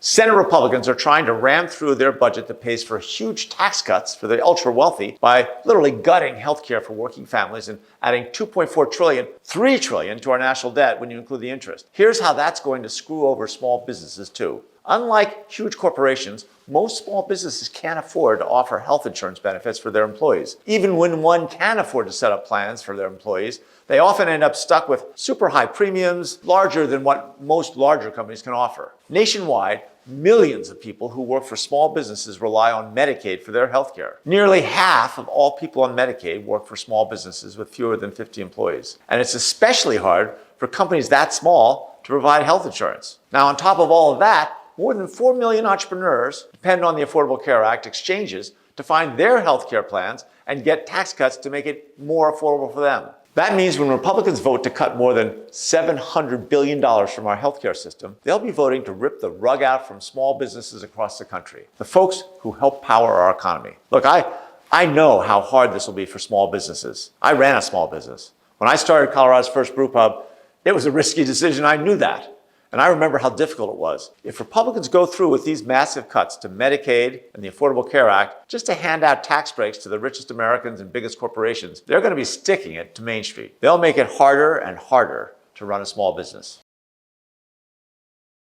Senate Republicans are trying to ram through their budget that pays for huge tax cuts for the ultra wealthy by literally gutting healthcare for working families and adding $2.4 trillion, $3 trillion to our national debt when you include the interest. Here's how that's going to screw over small businesses too. Unlike huge corporations, most small businesses can't afford to offer health insurance benefits for their employees. Even when one can afford to set up plans for their employees, they often end up stuck with super high premiums, larger than what most larger companies can offer. Nationwide, millions of people who work for small businesses rely on Medicaid for their health care. Nearly half of all people on Medicaid work for small businesses with fewer than 50 employees. And it's especially hard for companies that small to provide health insurance. Now, on top of all of that, more than 4 million entrepreneurs depend on the Affordable Care Act exchanges to find their health care plans and get tax cuts to make it more affordable for them. That means when Republicans vote to cut more than $700 billion from our healthcare system, they'll be voting to rip the rug out from small businesses across the country, the folks who help power our economy. Look, I know how hard this will be for small businesses. I ran a small business. When I started Colorado's first brew pub, it was a risky decision. I knew that. And I remember how difficult it was. If Republicans go through with these massive cuts to Medicaid and the Affordable Care Act, just to hand out tax breaks to the richest Americans and biggest corporations, they're going to be sticking it to Main Street. They'll make it harder and harder to run a small business.